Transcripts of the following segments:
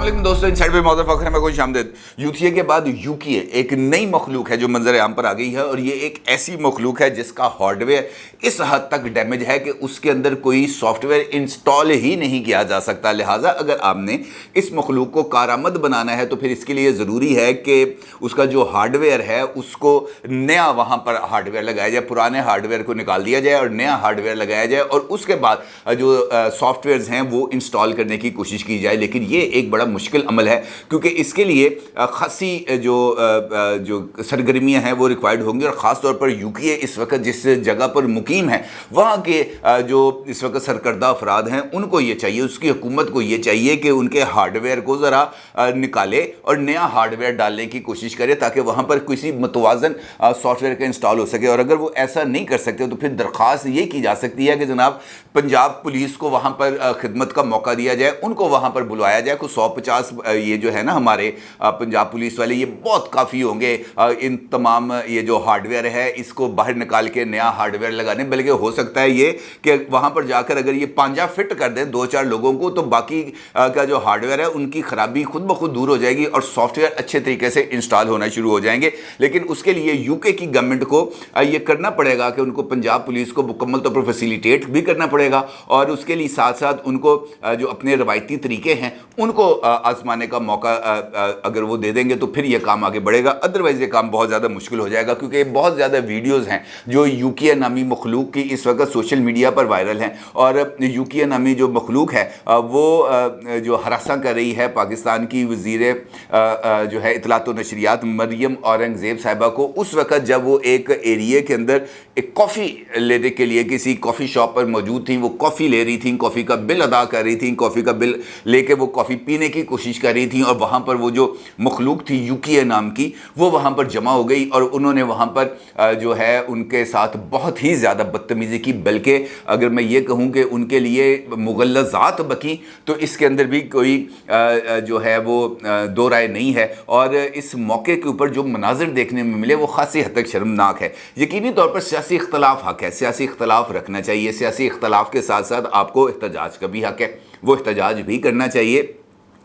अस्सलाम दोस्तों, inside bye मौज़फ़ Fakhar में खुश आमदीद। यूथिया के बाद यूके एक नई मखलूक है जो मंजर आम पर आ गई है, और ये एक ऐसी मखलूक है जिसका हार्डवेयर इस हद तक डैमेज है कि उसके अंदर कोई सॉफ्टवेयर इंस्टॉल ही नहीं किया जा सकता। लिहाजा अगर आपने इस मखलूक को कारआमद बनाना है तो फिर इसके लिए ज़रूरी है कि उसका जो हार्डवेयर है उसको नया वहाँ पर हार्डवेयर लगाया जाए, पुराने हार्डवेयर को निकाल दिया जाए और नया हार्डवेयर लगाया जाए, और उसके बाद जो सॉफ्टवेयर्स हैं वो इंस्टॉल करने की कोशिश की जाए। लेकिन ये एक बड़ा मुश्किल अमल है क्योंकि इसके लिए खासी जो सरगर्मियां हैं वो रिक्वायर्ड होंगी, और ख़ास तौर पर यूके इस वक्त जिस जगह पर मुकीम है वहाँ के जो इस वक्त सरकर्दा अफराद हैं उनको ये चाहिए, उसकी हुकूमत को ये चाहिए कि उनके हार्डवेयर को ज़रा निकाले और नया हार्डवेयर डालने की कोशिश करे ताकि वहाँ पर किसी मतवाजन सॉफ्टवेयर का इंस्टॉल हो सके। और अगर वो ऐसा नहीं कर सकते तो फिर दरख्वास्त ये की जा सकती है कि जनाब पंजाब पुलिस को वहाँ पर खिदमत का मौका दिया जाए, उनको वहाँ पर बुलाया जाए। कुछ 150 ये जो है ना हमारे पंजाब पुलिस वाले, ये बहुत काफ़ी होंगे इन तमाम ये जो हार्डवेयर है इसको बाहर निकाल के नया हार्डवेयर लगाने। बल्कि हो सकता है ये कि वहाँ पर जाकर अगर ये पांजा फिट कर दें 2-4 लोगों को तो बाकी का जो हार्डवेयर है उनकी खराबी खुद ब खुद दूर हो जाएगी और सॉफ्टवेयर अच्छे तरीके से इंस्टॉल होना शुरू हो जाएंगे। लेकिन उसके लिए यूके की गवर्नमेंट को ये करना पड़ेगा कि उनको पंजाब पुलिस को मुकम्मल तौर पर फैसिलिटेट भी करना पड़ेगा, और उसके लिए साथ साथ उनको जो अपने रवायती तरीके हैं उनको आजमाने का मौका अगर वो दे देंगे तो फिर ये काम आगे बढ़ेगा। अदरवाइज़ ये काम बहुत ज़्यादा मुश्किल हो जाएगा क्योंकि बहुत ज़्यादा वीडियोज़ हैं जो यूके नामी मखलूक की इस वक्त सोशल मीडिया पर वायरल हैं, और यूके नामी जो मखलूक है वो जो हरासा कर रही है पाकिस्तान की वज़ीर जो है इत्तलात व नशरियात मरियम औरंगज़ेब साहिबा को, उस वक्त जब वो एक एरिया के अंदर एक कॉफ़ी लेने के लिए किसी कॉफ़ी शॉप पर मौजूद थी, वो कॉफ़ी ले रही थी, कॉफ़ी का बिल अदा कर रही थी, कॉफ़ी का बिल लेके वो कॉफ़ी पीने की कोशिश कर रही थी, और वहाँ पर वो जो मखलूक थी यूके नाम की वो वहाँ पर जमा हो गई, और उन्होंने वहाँ पर जो है उनके साथ बहुत ही ज़्यादा बदतमीज़ी की। बल्कि अगर मैं ये कहूँ कि उनके लिए मुग़ल्लज़ात बकी तो इसके अंदर भी कोई जो है वो दो राय नहीं है। और इस मौके के ऊपर जो मनाज़र देखने में मिले वो ख़ासी हद तक शर्मनाक है। यकीनी तौर पर सियासी इख्तलाफ हक़ है, सियासी इख्तलाफ रखना चाहिए, सियासी इख्तलाफ के साथ साथ आपको एहतजाज का भी हक़ है, वो एहतजाज भी करना चाहिए।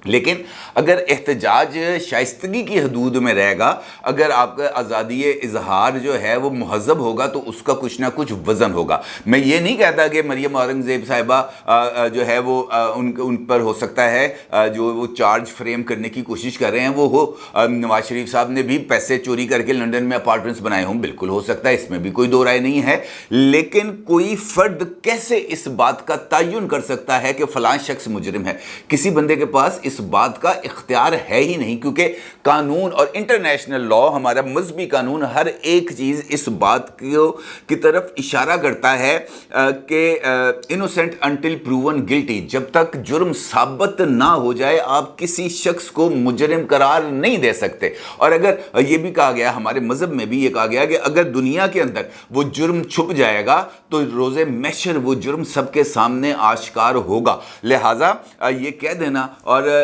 लेकिन अगर एहतजाज शाइस्तगी की हदूद में रहेगा, अगर आपका आज़ादी इजहार जो है वो महज़ब होगा तो उसका कुछ ना कुछ वज़न होगा। मैं ये नहीं कहता कि मरियम औरंगज़ेब साहिबा जो है वो उन पर हो सकता है जो वो चार्ज फ्रेम करने की कोशिश कर रहे हैं वो हो। नवाज शरीफ साहब ने भी पैसे चोरी करके लंदन में अपार्टमेंट्स बनाए हों, बिल्कुल हो सकता है, इसमें भी कोई दो राय नहीं है। लेकिन कोई फ़र्द कैसे इस बात का तयन कर सकता है कि फ़लाँ शख्स मुजरिम है? किसी बंदे के पास इस बात का इख्तियार है ही नहीं, क्योंकि कानून और इंटरनेशनल लॉ, हमारा मजहबी कानून, हर एक चीज़ इस बात की तरफ इशारा करता है कि इनोसेंट अनटिल प्रूवन गिल्टी, जब तक जुर्म साबित ना हो जाए आप किसी शख्स को मुजरिम करार नहीं दे सकते। और अगर ये भी कहा गया, हमारे मजहब में भी ये कहा गया कि अगर दुनिया के अंदर वो जुर्म छुप जाएगा तो रोज़े महशर वो जुर्म सबके सामने आश्कार होगा। लिहाजा ये कह देना और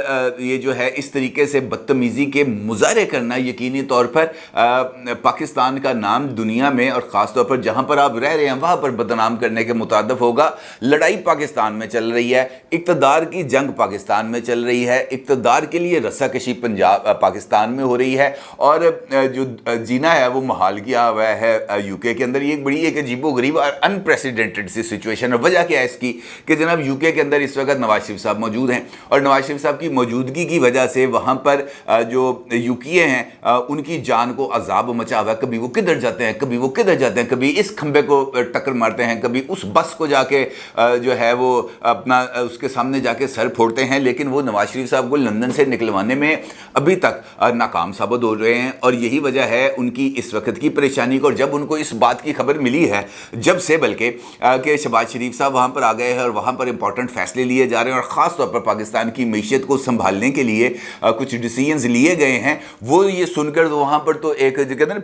ये जो है इस तरीके से बदतमीज़ी के मुजाहरे करना यकीनी तौर पर पाकिस्तान का नाम दुनिया में और ख़ास तौर पर जहाँ पर आप रह रहे हैं वहाँ पर बदनाम करने के मुताबिक होगा। लड़ाई पाकिस्तान में चल रही है, इक़्तिदार की जंग पाकिस्तान में चल रही है, इक़्तिदार के लिए रस्साकशी पाकिस्तान में हो रही है, और जो जीना है वो महाल किया हुआ है यूके के अंदर। ये बड़ी एक अजीबोगरीब और अनप्रेसिडेंटेड सी सिचुएशन है। वजह क्या है इसकी कि जनाब यूके के अंदर इस वक्त नवाज शरीफ साहब मौजूद हैं, और नवाज शरीफ साहब की मौजूदगी की वजह से वहाँ पर जो यूके हैं उनकी जान को अजाब मचा हुआ है। कभी वो किधर जाते हैं, कभी वो किधर जाते हैं, कभी इस खंबे को टक्कर मारते हैं, कभी उस बस को जाके जो है वो अपना उसके सामने जाके सर फोड़ते हैं। लेकिन वो नवाज शरीफ साहब को लंदन से निकलवाने में अभी तक नाकाम साबित हो रहे हैं, और यही वजह है उनकी इस वक्त की परेशानी को। और जब उनको इस बात की खबर मिली है, जब से बल्कि कि शहबाज शरीफ साहब वहाँ पर आ गए हैं और वहाँ पर इंपॉर्टेंट फैसले लिए जा रहे हैं, और ख़ास तौर पर पाकिस्तान की मीशत को संभालने के लिए कुछ डिसीजंस लिए गए हैं, वो ये सुनकर तो वहाँ पर तो एक कहते हैं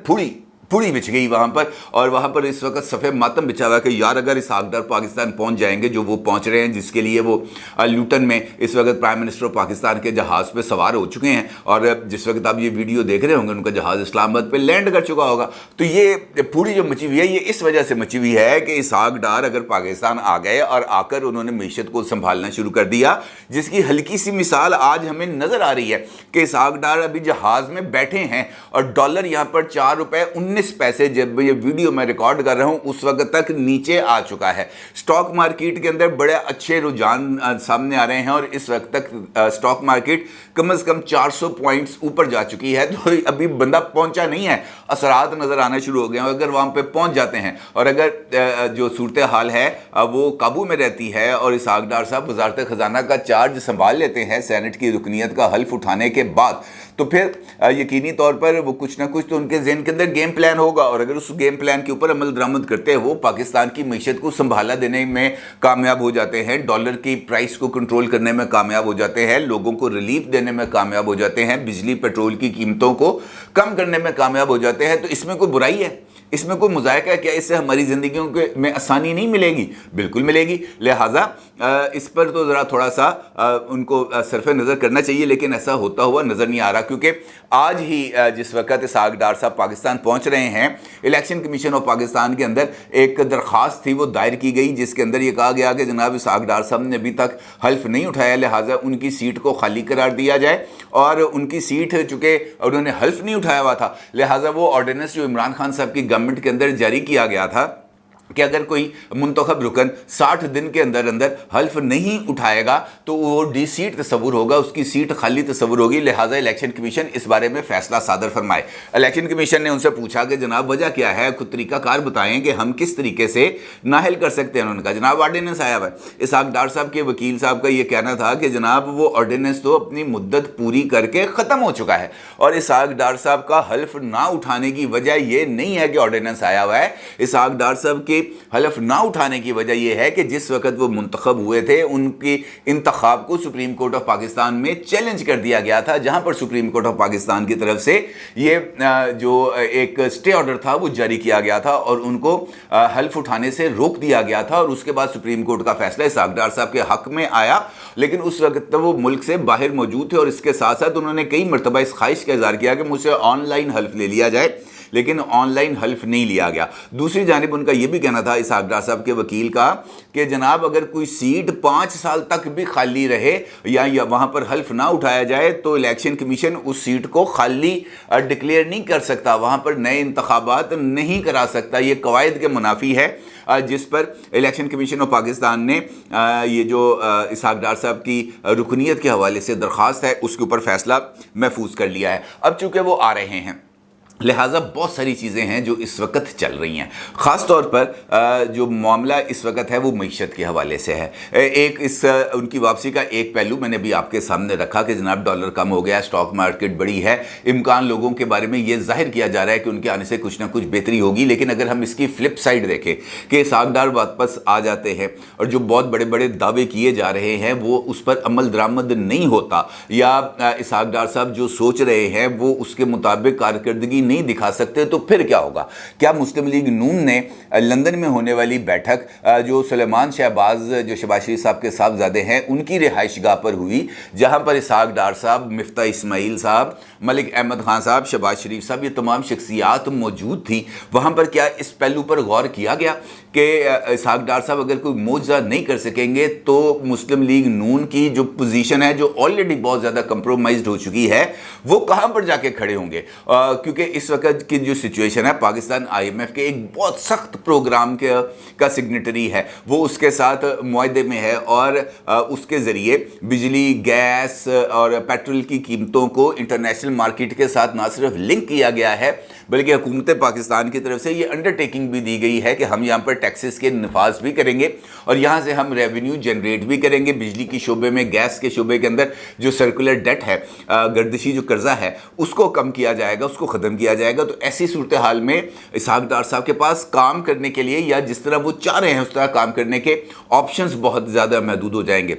पूरी बिछ गई वहाँ पर, और वहाँ पर इस वक्त सफ़ेद मातम बिछा हुआ है कि यार अगर इसहाक डार पाकिस्तान पहुँच जाएंगे, जो वो पहुँच रहे हैं, जिसके लिए वो लूटन में इस वक्त प्राइम मिनिस्टर पाकिस्तान के जहाज़ पे सवार हो चुके हैं, और जिस वक्त आप ये वीडियो देख रहे होंगे उनका जहाज़ इस्लामाबाद पे लैंड कर चुका होगा। तो ये पूरी जो मची हुई है ये इस वजह से मची हुई है कि इसहाक डार अगर पाकिस्तान आ गए और आकर उन्होंने मीशत को संभालना शुरू कर दिया, जिसकी हल्की सी मिसाल आज हमें नज़र आ रही है कि इसहाक डार अभी जहाज़ में बैठे हैं और डॉलर यहाँ पर 4 रुपये 19 पैसे, जब ये वीडियो मैं रिकॉर्ड कर रहा हूँ उस वक्त तक नीचे आ चुका है। स्टॉक मार्केट के अंदर बड़े अच्छे रुझान सामने आ रहे हैं और इस वक्त तक स्टॉक मार्केट कम से कम 400 पॉइंट्स ऊपर जा चुकी है। तो अभी बंदा पहुंचा नहीं है, असरात नज़र आना शुरू हो गए हैं। अगर वहाँ पे पहुंच जाते हैं और अगर जो सूरत हाल है वो काबू में रहती है और इसहाक डार साहब वज़ारत ख़जाना का चार्ज संभाल लेते हैं सेनेट की रुकनीत का हल्फ उठाने के बाद, तो फिर यकीनी तौर पर वो कुछ ना कुछ तो उनके ज़हन के अंदर गेम प्लान होगा, और अगर उस गेम प्लान के ऊपर अमल दरामद करते हैं वो पाकिस्तान की मीशत को संभाला देने में कामयाब हो जाते हैं, डॉलर की प्राइस को कंट्रोल करने में कामयाब हो जाते हैं, लोगों को रिलीफ देने में कामयाब हो जाते हैं, बिजली पेट्रोल की कीमतों को कम करने में कामयाब हो जाते हैं, तो इसमें कोई बुराई है, इसमें कोई मुज़ायका है क्या? इससे हमारी ज़िंदगियों में आसानी नहीं मिलेगी? बिल्कुल मिलेगी। लिहाजा इस पर तो ज़रा थोड़ा सा उनको सरफ़ नज़र करना चाहिए, लेकिन ऐसा होता हुआ नज़र नहीं आ रहा, क्योंकि आज ही जिस वक्त इसहाक डार साहब पाकिस्तान पहुँच रहे हैं, इलेक्शन कमीशन ऑफ पाकिस्तान के अंदर एक दरख्वास्त थी वो दायर की गई, जिसके अंदर ये कहा गया कि जनाब इसहाक डार साहब ने अभी तक हल्फ नहीं उठाया, लिहाजा उनकी सीट को खाली करार दिया जाए, और उनकी सीट चूँकि उन्होंने हल्फ नहीं उठाया हुआ था, लिहाजा वो ऑर्डिनेंस जो इमरान खान साहब की गवर्नमेंट के अंदर जारी किया गया था कि अगर कोई मुंतखब रुकन 60 दिन के अंदर अंदर हल्फ नहीं उठाएगा तो वो डी सीट तस्वुर होगा, उसकी सीट खाली तस्वुर होगी। लिहाजा इलेक्शन कमीशन इस बारे में फैसला सादर फरमाए। इलेक्शन कमीशन ने उनसे पूछा कि जनाब वजह क्या है, खुद तरीकाकार बताएं कि हम किस तरीके से नाहल कर सकते हैं। उन्होंने कहा जनाब ऑर्डिनेंस आया हुआ है। इसहाक डार साहब के वकील साहब का ये कहना था कि जनाब वो ऑर्डिनेंस तो अपनी मुद्दत पूरी करके ख़त्म हो चुका है, और इसहाक डार साहब का हल्फ ना उठाने की वजह ये नहीं है कि ऑर्डिनेंस आया हुआ है। इसहाक डार साहब के हलफ ना उठाने की वजह यह है कि जिस वक्त वो मुंतखब हुए थे उनके इंतखाब को सुप्रीम कोर्ट ऑफ पाकिस्तान में चैलेंज कर दिया गया था, जहां पर सुप्रीम कोर्ट ऑफ पाकिस्तान की तरफ से ये जो एक स्टे ऑर्डर था वो जारी किया गया था और उनको हल्फ उठाने से रोक दिया गया था। और उसके बाद सुप्रीम कोर्ट का फैसला इसहाक डार साहब के हक में आया, लेकिन उस वक्त वो मुल्क से बाहर मौजूद थे और इसके साथ साथ उन्होंने कई मरतबा इस ख्वाहिश का इज़हार किया कि मुझसे ऑनलाइन हल्फ ले लिया जाए, लेकिन ऑनलाइन हल्फ नहीं लिया गया। दूसरी जानिब उनका यह भी कहना था इसहाक डार साहब के वकील का कि जनाब अगर कोई सीट 5 साल तक भी खाली रहे या वहाँ पर हल्फ ना उठाया जाए तो इलेक्शन कमीशन उस सीट को खाली डिक्लेयर नहीं कर सकता, वहाँ पर नए इंतखाबात नहीं करा सकता। ये कवायद के मुनाफी है, जिस पर इलेक्शन कमीशन ऑफ पाकिस्तान ने ये जो इसहाक डार साहब की रुकनीत के हवाले से दरख्वास्त है उसके ऊपर फैसला महफूज कर लिया है। अब चूँकि वो आ रहे हैं, लिहाजा बहुत सारी चीज़ें हैं जो इस वक्त चल रही हैं। ख़ास तौर पर जो मामला इस वक्त है वो मईशत के हवाले से है। एक इस उनकी वापसी का एक पहलू मैंने भी आपके सामने रखा कि जनाब डॉलर कम हो गया, स्टॉक मार्केट बड़ी है, इम्कान लोगों के बारे में ये जाहिर किया जा रहा है कि उनके आने से कुछ ना कुछ बेहतरी होगी। लेकिन अगर हम इसकी फ्लिप साइड देखें कि इसहाक डार वापस आ जाते हैं और जो बहुत बड़े बड़े दावे किए जा रहे हैं वो उस पर अमल दरामद नहीं होता, या इसहाक डार साहब जो सोच रहे हैं वो उसके मुताबिक कारकर्दगी नहीं दिखा सकते, तो फिर क्या होगा? क्या मुस्लिम लीग नून ने लंदन में होने वाली बैठक जो सुलेमान शहबाज जो शहबाज शरीफ साहब के साहबजादे हैं उनकी रिहाइशगाह पर हुई, जहां पर इसहाक डार साहब, मिफ्ता इस्माइल साहब, मलिक अहमद खान साहब, शहबाज शरीफ साहब, ये तमाम शख्सियात मौजूद थी, वहां पर क्या इस पहलू पर गौर किया गया कि इसहाक डार साहब अगर कोई मोजा नहीं कर सकेंगे तो मुस्लिम लीग नून की जो पोजीशन है जो ऑलरेडी बहुत ज़्यादा कंप्रोमाइज्ड हो चुकी है वो कहाँ पर जाके खड़े होंगे? क्योंकि इस वक्त की जो सिचुएशन है, पाकिस्तान IMF के एक बहुत सख्त प्रोग्राम का सिग्नेटरी है, वो उसके साथ मुआहदे में है और उसके ज़रिए बिजली, गैस और पेट्रोल की कीमतों को इंटरनेशनल मार्केट के साथ ना सिर्फ लिंक किया गया है बल्कि हुकूमत पाकिस्तान की तरफ से ये अंडरटेकिंग भी दी गई है कि हम यहाँ पर टैक्सेस के नफाज भी करेंगे और यहाँ से हम रेवेन्यू जनरेट भी करेंगे। बिजली की शोबे में, गैस के शोबे के अंदर जो सर्कुलर डेट है, गर्दिशी जो कर्जा है, उसको कम किया जाएगा, उसको ख़त्म किया जाएगा। तो ऐसी सूरत हाल में इसहाक डार साहब के पास काम करने के लिए या जिस तरह वो चाह रहे हैं उस तरह काम करने के ऑप्शंस बहुत ज़्यादा महदूद हो जाएंगे।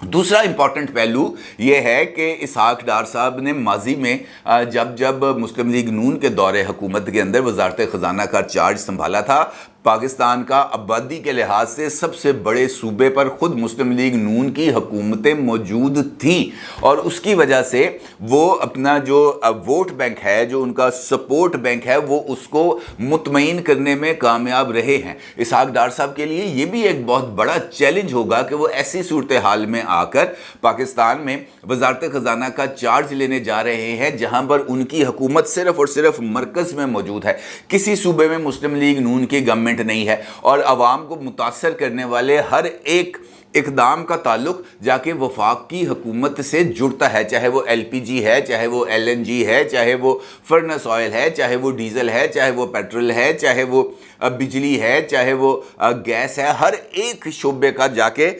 दूसरा इंपॉर्टेंट पहलू ये है कि इसहाक डार साहब ने माजी में जब मुस्लिम लीग नून के दौरे हुकूमत के अंदर वजारत ख़जाना का चार्ज संभाला था, पाकिस्तान का आबादी के लिहाज से सबसे बड़े सूबे पर ख़ुद मुस्लिम लीग नून की हुकूमतें मौजूद थी और उसकी वजह से वो अपना जो वोट बैंक है, जो उनका सपोर्ट बैंक है, वो उसको मुतमईन करने में कामयाब रहे हैं। इसहाक डार साहब के लिए ये भी एक बहुत बड़ा चैलेंज होगा कि वो ऐसी सूरत हाल में आकर पाकिस्तान में वजारत ख़जाना का चार्ज लेने जा रहे हैं जहां पर उनकी हुकूमत सिर्फ और सिर्फ मरकज़ में मौजूद है। किसी सूबे में मुस्लिम लीग नून की गवर्नमेंट नहीं है और अवाम को मुतासर करने वाले हर एक इकदाम का ताल्लुक जाके वफाक की हुकूमत से जुड़ता है, चाहे वो LPG है, चाहे वो LNG है, चाहे वो फर्नेस ऑयल है, चाहे वो डीजल है, चाहे वो पेट्रोल है, चाहे वो बिजली है, चाहे वो गैस है। हर एक शोबे का जाके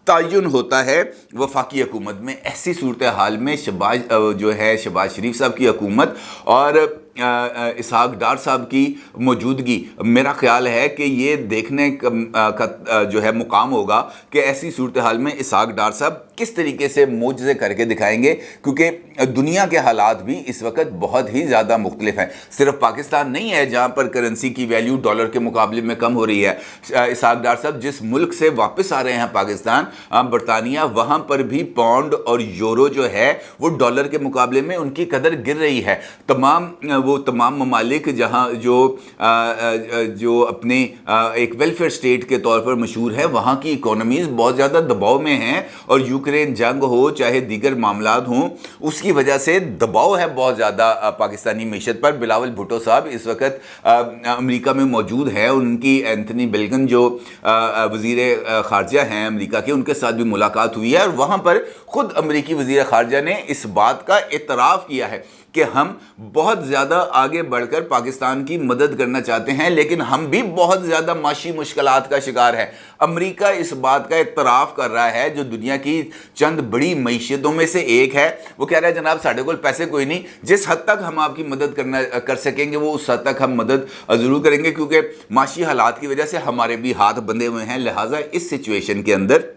तयन होता है वफाकी हुकूमत में। ऐसी सूरत हाल में शहबाज शरीफ साहब की हुकूमत और इसहाक डार साहब की मौजूदगी, मेरा ख्याल है कि ये देखने का जो है मुकाम होगा कि ऐसी सूरत हाल में इसहाक डार साहब किस तरीके से मोजज़े करके दिखाएंगे, क्योंकि दुनिया के हालात भी इस वक्त बहुत ही ज़्यादा मुख्तलिफ हैं। सिर्फ पाकिस्तान नहीं है जहाँ पर करेंसी की वैल्यू डॉलर के मुकाबले में कम हो रही है। इसहाक डार साहब जिस मुल्क से वापस आ रहे हैं पाकिस्तान, बरतानिया, वहाँ पर भी पाउंड और यूरो जो है वो डॉलर के मुकाबले में उनकी कदर गिर रही है। तमाम ममालिक जहाँ जो अपने एक वेलफेयर स्टेट के तौर पर मशहूर है, वहाँ की इकोनॉमीज़ बहुत ज़्यादा दबाव में हैं और यूक्रेन जंग हो चाहे दीगर मामलात हों, उसकी वजह से दबाव है बहुत ज़्यादा पाकिस्तानी मीशत पर। बिलावल भुट्टो साहब इस वक्त अमेरिका में मौजूद है। उनकी एंथनी बिल्किन जो वज़ीर ख़ारजा हैं अमेरिका के, उनके साथ भी मुलाकात हुई है और वहाँ पर ख़ुद अमेरिकी वज़ीर ख़ारजा ने इस बात का इतराफ़ किया है कि हम बहुत ज़्यादा आगे बढ़कर पाकिस्तान की मदद करना चाहते हैं, लेकिन हम भी बहुत ज़्यादा माशी मुश्किलात का शिकार है। अमेरिका इस बात का इतराफ़ कर रहा है, जो दुनिया की चंद बड़ी मईशतों में से एक है, वो कह रहा है जनाब साढ़े को पैसे कोई नहीं, जिस हद तक हम आपकी मदद कर सकेंगे वो उस हद तक हम मदद ज़रूर करेंगे, क्योंकि माशी हालात की वजह से हमारे भी हाथ बंधे हुए हैं। लिहाजा इस सिचुएशन के अंदर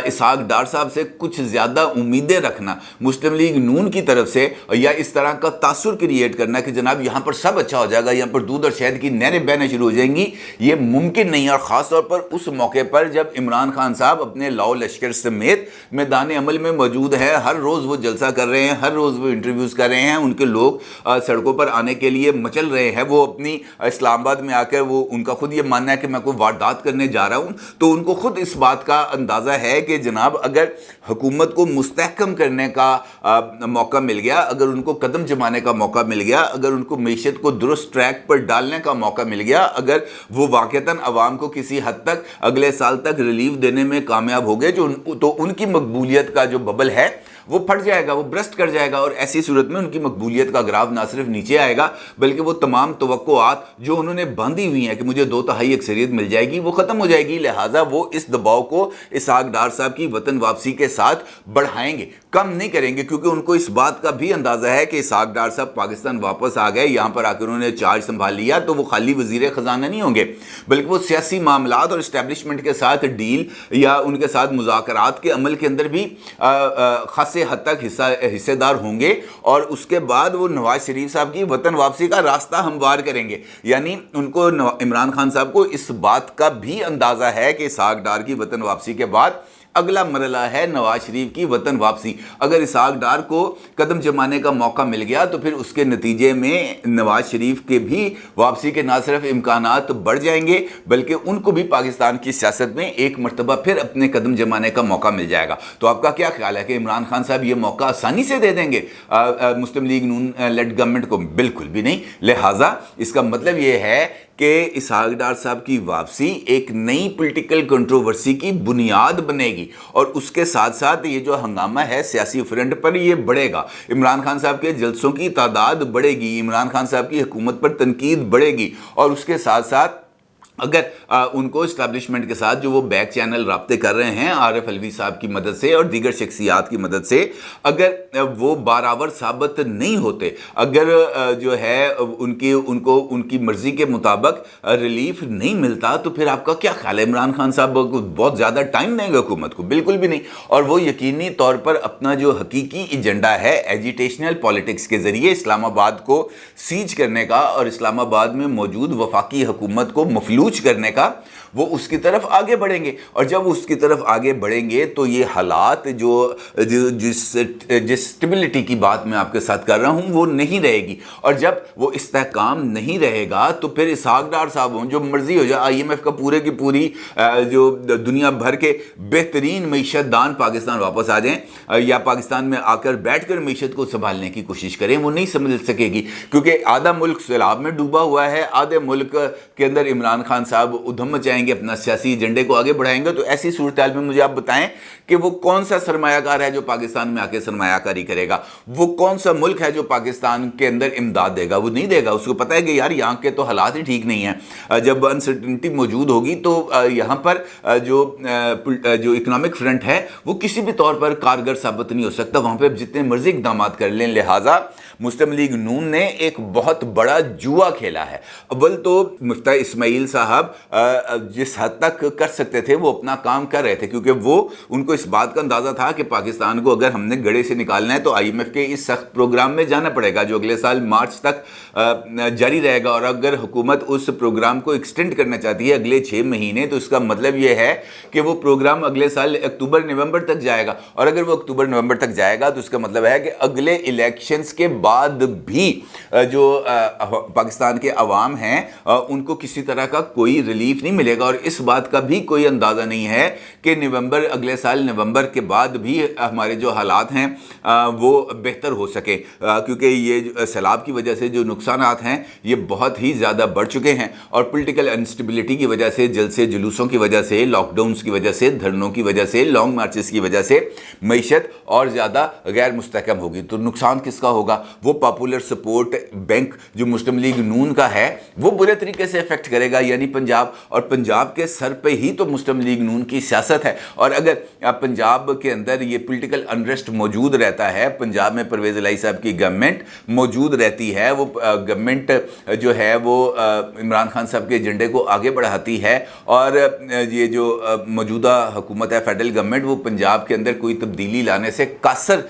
इसहाक डार साहब से कुछ ज़्यादा उम्मीदें रखना, मुस्लिम लीग नून की तरफ से, या इस तरह का तासुर क्रिएट करना कि जनाब यहाँ पर सब अच्छा हो जाएगा, यहाँ पर दूध और शहद की नहरें बहना शुरू हो जाएंगी, ये मुमकिन नहीं है। और ख़ास तौर पर उस मौके पर जब इमरान खान साहब अपने लाओ लश्कर समेत मैदान अमल में मौजूद है, हर रोज़ वो जलसा कर रहे हैं, हर रोज़ वो इंटरव्यूज़ कर रहे हैं, उनके लोग सड़कों पर आने के लिए मचल रहे हैं। वो अपनी इस्लामाबाद में आकर वो उनका खुद ये मानना है कि मैं कोई वारदात करने जा रहा हूँ, तो उनको खुद इस बात का अंदाज़ा है कि जनाब अगर हुकूमत को मुस्तहकम करने का मौका मिल गया, अगर उनको कदम जमाने का मौका मिल गया, अगर उनको मईशत को दुरुस्त ट्रैक पर डालने का मौका मिल गया, अगर वो वाक़तन अवाम को किसी हद तक अगले साल तक रिलीफ देने में कामयाब हो गए, तो उनकी मकबूलियत का जो बबल है वो फट जाएगा, वो ब्रस्ट कर जाएगा और ऐसी सूरत में उनकी मकबूलियत का ग्राफ ना सिर्फ नीचे आएगा बल्कि वो तमाम तवक्कुआत जो उन्होंने बांधी हुई हैं कि मुझे 2/3 अक्सरियत मिल जाएगी, वो ख़त्म हो जाएगी। लिहाजा वो इस दबाव को इसहाक डार साहब की वतन वापसी के साथ बढ़ाएंगे, कम नहीं करेंगे, क्योंकि उनको इस बात का भी अंदाज़ा है कि इसहाक डार साहब पाकिस्तान वापस आ गए, यहाँ पर आकर उन्होंने चार्ज संभाल लिया, तो वो खाली वज़ीर ख़जाना नहीं होंगे बल्कि वो सियासी मामलात और इस्टेब्लिशमेंट के साथ डील या उनके साथ मुज़ाकरात के अमल के अंदर भी खासे हद तक हिस्सेदार होंगे और उसके बाद वो नवाज शरीफ साहब की वतन वापसी का रास्ता हमवार करेंगे। यानी उनको इमरान खान साहब को इस बात का भी अंदाज़ा है कि इसहाक डार की वतन वापसी के बाद अगला मरला है नवाज शरीफ की वतन वापसी। अगर इसहाक डार को कदम जमाने का मौका मिल गया तो फिर उसके नतीजे में नवाज शरीफ के भी वापसी के ना सिर्फ इम्कानात बढ़ जाएंगे बल्कि उनको भी पाकिस्तान की सियासत में एक मरतबा फिर अपने कदम जमाने का मौका मिल जाएगा। तो आपका क्या ख्याल है कि इमरान खान साहब ये मौका आसानी से दे देंगे मुस्लिम लीग नून लेड गवर्नमेंट को? बिल्कुल भी नहीं। लिहाजा इसका मतलब ये है कि इसहाक डार साहब की वापसी एक नई पॉलिटिकल कंट्रोवर्सी की बुनियाद बनेगी और उसके साथ साथ ये जो हंगामा है सियासी फ्रंट पर ये बढ़ेगा। इमरान खान साहब के जलसों की तादाद बढ़ेगी, इमरान खान साहब की हुकूमत पर तनकीद बढ़ेगी और उसके साथ साथ अगर उनको इस्टेब्लिशमेंट के साथ जो वो बैक चैनल राब्ते कर रहे हैं आरिफ अलवी साहब की मदद से और दीगर शख्सियात की मदद से, अगर वो बारावर साबित नहीं होते, अगर जो है उनकी मर्जी के मुताबिक रिलीफ नहीं मिलता, तो फिर आपका क्या ख्याल है? इमरान खान साहब को बहुत ज़्यादा टाइम देंगे हुकूमत को? बिल्कुल भी नहीं। और वो यकीनी तौर पर अपना जो हकीकी एजेंडा है एजिटेशनल पॉलिटिक्स के ज़रिए इस्लामाबाद को सीज करने का और इस्लामाबाद में मौजूद वफाकी हुकूमत को मफलूज करने का, वो उसकी तरफ आगे बढ़ेंगे। और जब उसकी तरफ आगे बढ़ेंगे तो ये हालात जिस स्टेबिलिटी की बात मैं आपके साथ कर रहा हूँ वो नहीं रहेगी। और जब वो इस्तेहकाम नहीं रहेगा तो फिर इसहाक डार साहब हों, जो मर्जी हो जाए, IMF का पूरे की पूरी जो दुनिया भर के बेहतरीन मईशत दान पाकिस्तान वापस आ जाएं या पाकिस्तान में आकर बैठ कर मईशत को संभालने की कोशिश करें, वो नहीं समझ सकेगी। क्योंकि आधा मुल्क सैलाब में डूबा हुआ है, आधे मुल्क के अंदर इमरान खान साहब उधम मचाएंगे, अपना सियासी एजेंडे को आगे बढ़ाएंगे। तो ऐसी सूरत हाल में मुझे आप बताएं कि वो कौन सा सरमायाकार है जो पाकिस्तान में आके सरमायाकारी करेगा? वो कौन सा मुल्क है जो पाकिस्तान के अंदर इमदाद देगा? वो नहीं देगा। उसको पता है कि यार यहाँ के तो हालात ही ठीक नहीं है। जब अनसर्टिनिटी मौजूद होगी तो यहाँ पर जो इकोनॉमिक फ्रंट है वो किसी भी तौर पर कारगर साबित नहीं हो सकता। वहाँ पर जितने मर्जी इकदाम कर लें। लिहाजा मुस्लिम लीग नून ने एक बहुत बड़ा जुआ खेला है। अव्वल तो मुफ्ती इस्माइल साहब जिस हद तक कर सकते थे वो अपना काम कर रहे थे, क्योंकि वो उनको इस बात का अंदाज़ा था कि पाकिस्तान को अगर हमने गड़े से निकालना है तो IMF के इस सख्त प्रोग्राम में जाना पड़ेगा जो अगले साल मार्च तक जारी रहेगा। और अगर हुकूमत उस प्रोग्राम को एक्सटेंड करना चाहती है अगले 6 महीने, तो इसका मतलब ये है कि वो प्रोग्राम अगले साल अक्टूबर नवंबर तक जाएगा। और अगर वो अक्टूबर नवंबर तक जाएगा तो इसका मतलब है कि अगले इलेक्शंस के बाद भी जो पाकिस्तान के अवाम हैं उनको किसी तरह का कोई रिलीफ नहीं मिलेगा। और इस बात का भी कोई अंदाज़ा नहीं है कि अगले साल नवंबर के बाद भी हमारे जो हालात हैं वो बेहतर हो सके, क्योंकि ये सैलाब की वजह से जो नुकसानात हैं ये बहुत ही ज़्यादा बढ़ चुके हैं। और पॉलिटिकल अनस्टेबिलिटी की वजह से, जलसे जुलूसों की वजह से, लॉकडाउन्स की वजह से, धरनों की वजह से, लॉन्ग मार्चेस की वजह से मईशत और ज़्यादा गैर मुस्तहकम होगी। तो नुकसान किसका होगा? वो पॉपुलर सपोर्ट बैंक जो मुस्लिम लीग नून का है वो बुरे तरीके से इफेक्ट करेगा, यानी पंजाब। और पंजाब के सर पे ही तो मुस्लिम लीग नून की सियासत है। और अगर पंजाब के अंदर ये पॉलिटिकल अनरेस्ट मौजूद रहता है, पंजाब में परवेज़ इलाही साहब की गवर्नमेंट मौजूद रहती है, वो गवर्नमेंट जो है वो इमरान खान साहब के एजेंडे को आगे बढ़ाती है, और ये जो मौजूदा हुकूमत है फेडरल गवर्नमेंट वो पंजाब के अंदर कोई तब्दीली लाने से कासर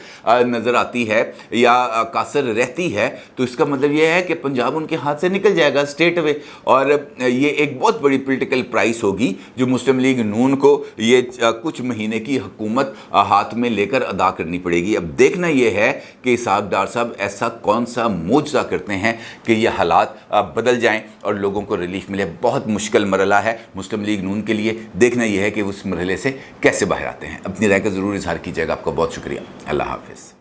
नज़र आती है या कासर रहती है, तो इसका मतलब ये है कि पंजाब उनके हाथ से निकल जाएगा स्टेट वे। और ये एक बहुत बड़ी पॉलिटिकल प्राइस होगी जो मुस्लिम लीग नून को ये कुछ महीने की हुकूमत हाथ में लेकर अदा करनी पड़ेगी। अब देखना ये है कि इसहाक डार साहब ऐसा कौन सा मोजज़ा करते हैं कि ये हालात बदल जाएं और लोगों को रिलीफ मिले। बहुत मुश्किल मरला है मुस्लिम लीग नून के लिए। देखना यह है कि उस मरहले से कैसे बाहर आते हैं। अपनी राय का ज़रूर इजहार कीजिएगा। आपका बहुत शुक्रिया। अल्लाह हाफ़िज़।